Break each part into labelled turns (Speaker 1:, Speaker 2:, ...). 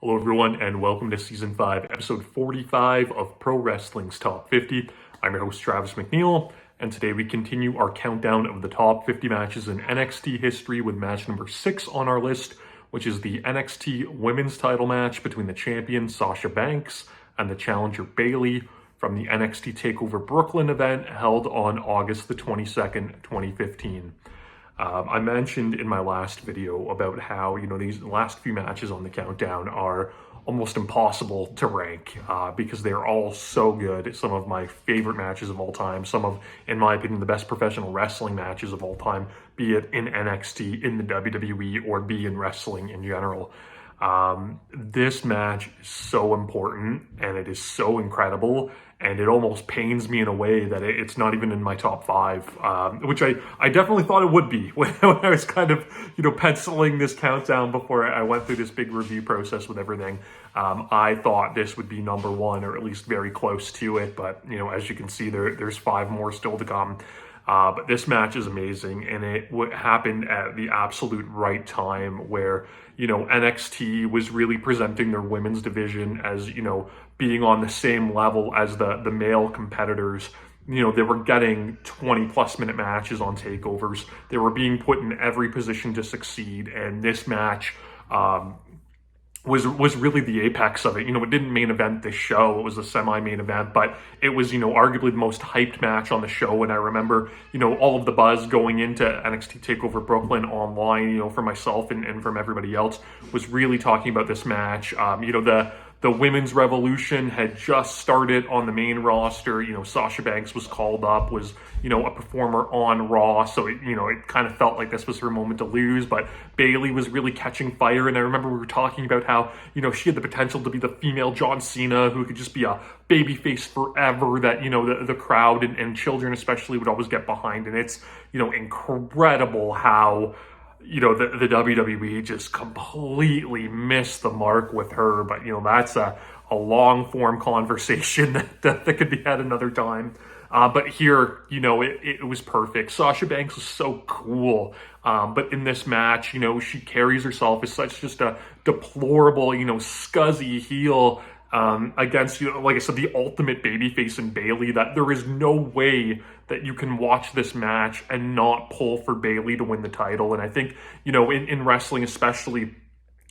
Speaker 1: Hello everyone and welcome to Season 5, Episode 45 of Pro Wrestling's Top 50. I'm your host Travis McNeil, and today we continue our countdown of the top 50 matches in NXT history with match number 6 on our list, which is the NXT Women's title match between the champion Sasha Banks and the challenger Bayley from the NXT TakeOver Brooklyn event held on August the 22nd, 2015. I mentioned in my last video about how, these last few matches on the countdown are almost impossible to rank because they're all so good. Some of my favorite matches of all time, some of, in my opinion, the best professional wrestling matches of all time, be it in NXT, in the WWE, or be in wrestling in general. This match is so important and it is so incredible, and it almost pains me in a way that it's not even in my top 5, which I definitely thought it would be when I was kind of, penciling this countdown before I went through this big review process with everything. I thought this would be number 1, or at least very close to it, but, as you can see, there's 5 more still to come. But this match is amazing, and it happened at the absolute right time where, NXT was really presenting their women's division as, being on the same level as the male competitors. They were getting 20-plus minute matches on takeovers. They were being put in every position to succeed, and this match was really the apex of it. It didn't main event this show. It was a semi-main event, but it was, arguably the most hyped match on the show. And I remember, all of the buzz going into NXT TakeOver Brooklyn online, for myself and from everybody else, was really talking about this match. The women's revolution had just started on the main roster. Sasha Banks was called up, was, a performer on Raw. So, it kind of felt like this was her moment to lose. But Bayley was really catching fire. And I remember we were talking about how, she had the potential to be the female John Cena who could just be a babyface forever that, the crowd and children especially would always get behind. And it's, incredible how the WWE just completely missed the mark with her. But, that's a long form conversation that could be had another time. But here, it was perfect. Sasha Banks was so cool. But in this match, she carries herself as such just a deplorable, scuzzy heel against, like I said, the ultimate babyface in Bayley, that there is no way that you can watch this match and not pull for Bayley to win the title. And I think, in wrestling especially,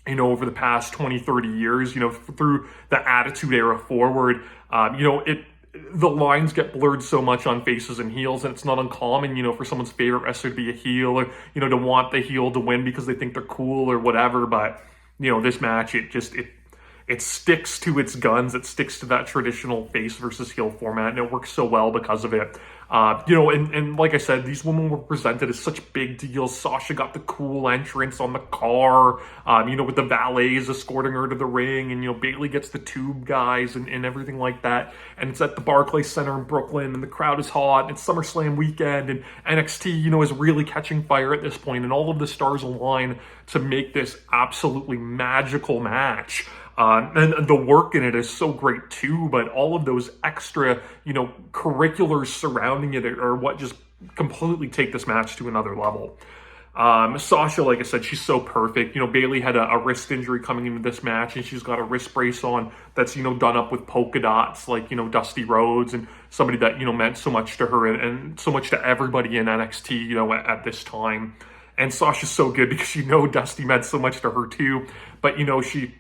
Speaker 1: over the past 20, 30 years, through the Attitude Era forward, the lines get blurred so much on faces and heels, and it's not uncommon, for someone's favorite wrestler to be a heel, or, to want the heel to win because they think they're cool or whatever. But, this match, it sticks to its guns. It sticks to that traditional face versus heel format, and it works so well because of it. And like I said, these women were presented as such big deals. Sasha got the cool entrance on the car, with the valets escorting her to the ring, and, Bayley gets the tube guys and everything like that. And it's at the Barclays Center in Brooklyn, and the crowd is hot, and it's SummerSlam weekend, and NXT, is really catching fire at this point, and all of the stars align to make this absolutely magical match. And the work in it is so great too, but all of those extra, curriculars surrounding it are what just completely take this match to another level. Sasha, like I said, she's so perfect. Bayley had a wrist injury coming into this match, and she's got a wrist brace on that's, done up with polka dots, like, Dusty Rhodes, and somebody that, meant so much to her and so much to everybody in NXT, at this time. And Sasha's so good because, Dusty meant so much to her too, but, she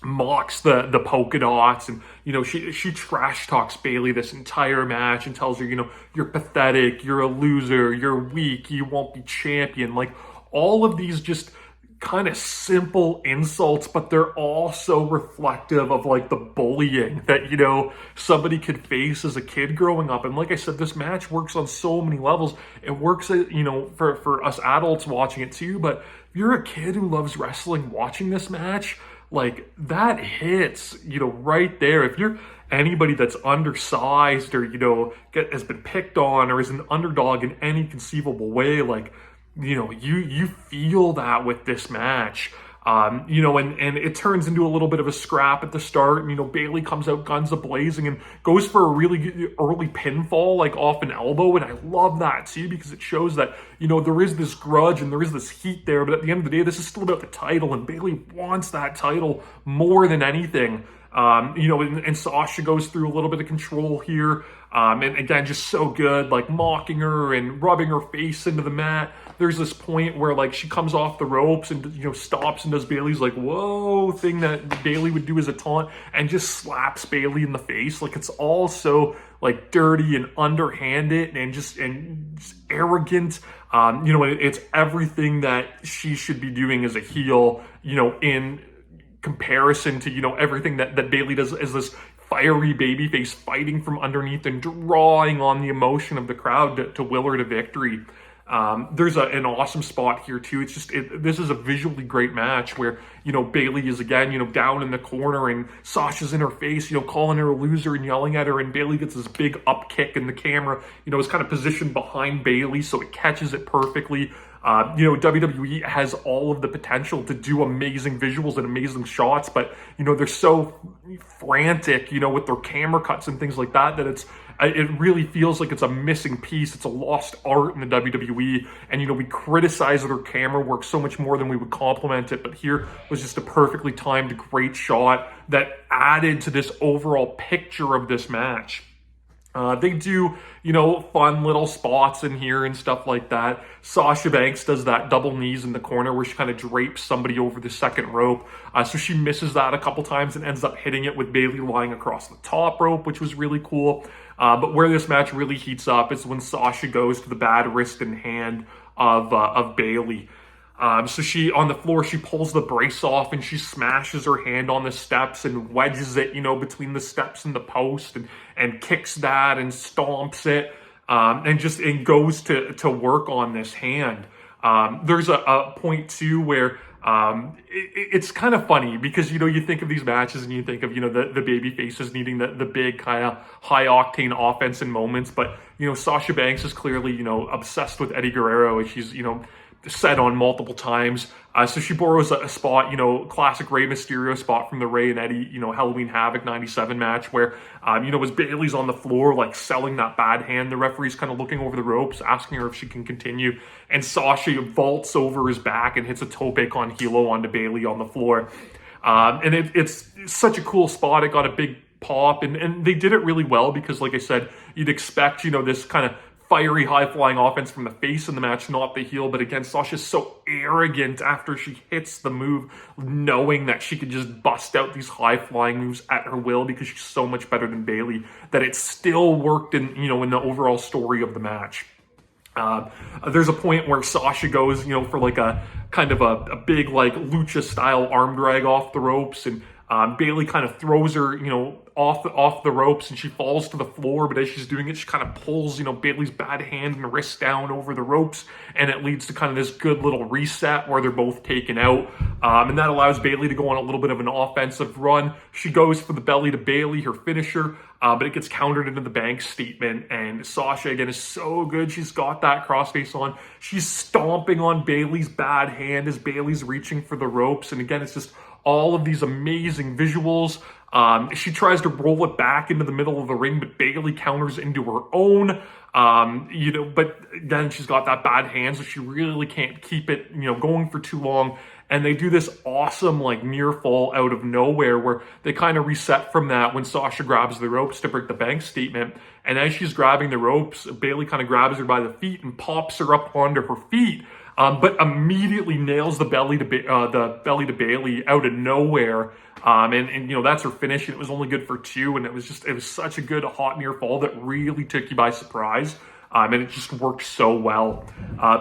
Speaker 1: mocks the polka dots, and she trash talks Bayley this entire match and tells her, you're pathetic, you're a loser, you're weak, you won't be champion. Like, all of these just kind of simple insults, but they're all so reflective of, like, the bullying that somebody could face as a kid growing up. And like I said, this match works on so many levels. It works for us adults watching it too, but if you're a kid who loves wrestling watching this match, like, that hits, right there. If you're anybody that's undersized or, has been picked on or is an underdog in any conceivable way, like, you feel that with this match. And it turns into a little bit of a scrap at the start. And, Bayley comes out guns a-blazing and goes for a really good early pinfall, like off an elbow. And I love that too, because it shows that, there is this grudge and there is this heat there. But at the end of the day, this is still about the title, and Bayley wants that title more than anything. And Sasha goes through a little bit of control here. And again, just so good, like mocking her and rubbing her face into the mat. There's this point where like she comes off the ropes and, stops and does Bayley's like, whoa, thing that Bayley would do as a taunt, and just slaps Bayley in the face. Like, it's all so like dirty and underhanded and just arrogant. It's everything that she should be doing as a heel, in comparison to, everything that Bayley does as this fiery babyface fighting from underneath and drawing on the emotion of the crowd to will her to victory. There's an awesome spot here too. It's just, this is a visually great match where, Bayley is again, down in the corner and Sasha's in her face, calling her a loser and yelling at her, and Bayley gets this big up kick, and the camera, is kind of positioned behind Bayley, so it catches it perfectly. WWE has all of the potential to do amazing visuals and amazing shots, but, they're so frantic, with their camera cuts and things like that, it really feels like it's a missing piece. It's a lost art in the WWE. And, we criticize their camera work so much more than we would compliment it. But here was just a perfectly timed, great shot that added to this overall picture of this match. They do, fun little spots in here and stuff like that. Sasha Banks does that double knees in the corner where she kind of drapes somebody over the second rope. So she misses that a couple times and ends up hitting it with Bayley lying across the top rope, which was really cool. But where this match really heats up is when Sasha goes to the bad wrist and hand of Bayley. So she, on the floor, she pulls the brace off and she smashes her hand on the steps and wedges it, between the steps and the post, and kicks that and stomps it, and goes to work on this hand. There's a point too where it's kind of funny because, you think of these matches and you think of, the baby faces needing the big kind of high octane offense in moments. But, Sasha Banks is clearly, obsessed with Eddie Guerrero, and she's, said on multiple times. So she borrows a spot, classic Rey Mysterio spot from the Rey and Eddie, Halloween Havoc 97 match where, as Bayley's on the floor, like selling that bad hand, the referee's kind of looking over the ropes, asking her if she can continue. And Sasha vaults over his back and hits a tope con hilo onto Bayley on the floor. And it's such a cool spot. It got a big pop, and they did it really well because, like I said, you'd expect, this kind of fiery, high-flying offense from the face in the match, not the heel. But again, Sasha's so arrogant after she hits the move, knowing that she could just bust out these high-flying moves at her will because she's so much better than Bayley, that it still worked in, in the overall story of the match. There's a point where Sasha goes, for like a kind of a big, like, lucha-style arm drag off the ropes, and Bayley kind of throws her, off the ropes, and she falls to the floor. But as she's doing it, she kind of pulls, Bayley's bad hand and wrist down over the ropes, and it leads to kind of this good little reset where they're both taken out. And that allows Bayley to go on a little bit of an offensive run. She goes for the belly to Bayley, her finisher, but it gets countered into the bank statement. And Sasha, again, is so good. She's got that crossface on. She's stomping on Bayley's bad hand as Bayley's reaching for the ropes. And again, it's just all of these amazing visuals. She tries to roll it back into the middle of the ring, but Bayley counters into her own. But again, she's got that bad hand, so she really can't keep it, going for too long. And they do this awesome, like, near fall out of nowhere where they kind of reset from that when Sasha grabs the ropes to break the bank statement. And as she's grabbing the ropes, Bayley kind of grabs her by the feet and pops her up onto her feet. But immediately nails the belly to Bayley out of nowhere. And that's her finish, and it was only good for 2, and it was such a good hot near fall that really took you by surprise. And it just worked so well.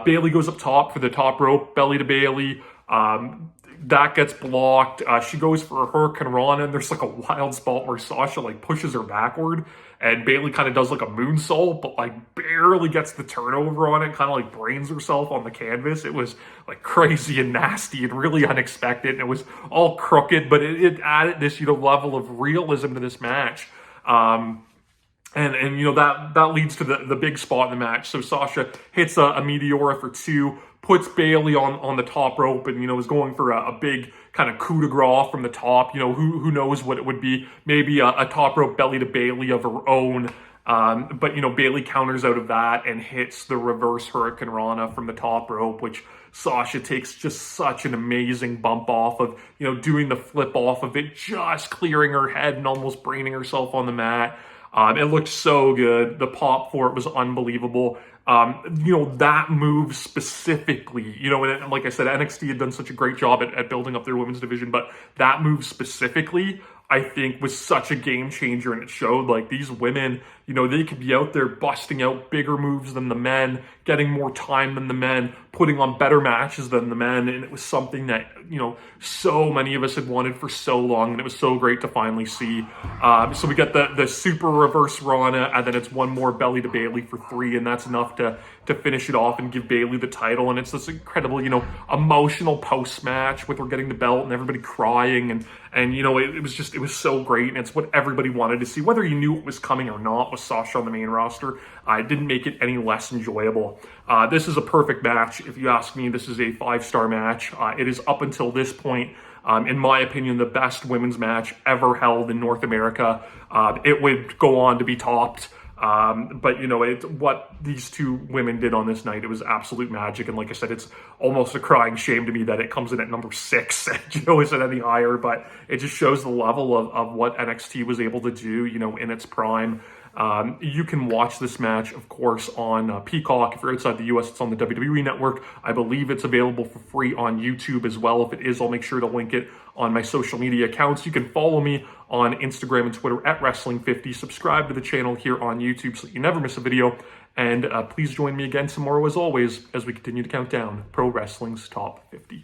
Speaker 1: Bayley goes up top for the top rope, belly to Bayley. That gets blocked. She goes for a Hurricane Rana, and there's like a wild spot where Sasha like pushes her backward, and Bayley kind of does like a moonsault, but like barely gets the turnover on it, kind of like brains herself on the canvas. It was like crazy and nasty and really unexpected, and it was all crooked, but it added this, level of realism to this match. And that leads to the big spot in the match. So Sasha hits a Meteora for 2, puts Bayley on the top rope, and is going for a big kind of coup de grace from the top. You know, who knows what it would be? Maybe a top rope belly to Bayley of her own. But, you know, Bayley counters out of that and hits the reverse Hurricane Rana from the top rope, which Sasha takes just such an amazing bump off of, you know, doing the flip off of it, just clearing her head and almost braining herself on the mat. It looked so good. The pop for it was unbelievable. You know, that move specifically, you know, and like I said, NXT had done such a great job at building up their women's division, but that move specifically, I think, was such a game changer, and it showed like these women, you know, they could be out there busting out bigger moves than the men, getting more time than the men, putting on better matches than the men, and it was something that, you know, so many of us had wanted for so long, and it was so great to finally see. So we get the super reverse Rana, and then it's one more belly to Bayley for 3, and that's enough to finish it off and give Bayley the title. And it's this incredible, you know, emotional post match with her getting the belt and everybody crying, and you know, it was so great, and it's what everybody wanted to see, whether you knew it was coming or not. With Sasha on the main roster, it didn't make it any less enjoyable. This is a perfect match. If you ask me, this is a 5-star match. It is, up until this point, in my opinion, the best women's match ever held in North America. It would go on to be topped. But, you know, what these two women did on this night, it was absolute magic. And like I said, it's almost a crying shame to me that it comes in at number 6, you know, isn't any higher, but it just shows the level of what NXT was able to do, you know, in its prime. You can watch this match, of course, on Peacock. If you're outside the US, it's on the WWE Network. I believe it's available for free on YouTube as well. If it is, I'll make sure to link it on my social media accounts. You can follow me on Instagram and Twitter at Wrestling50. Subscribe to the channel here on YouTube so that you never miss a video. And please join me again tomorrow, as always, as we continue to count down Pro Wrestling's Top 50.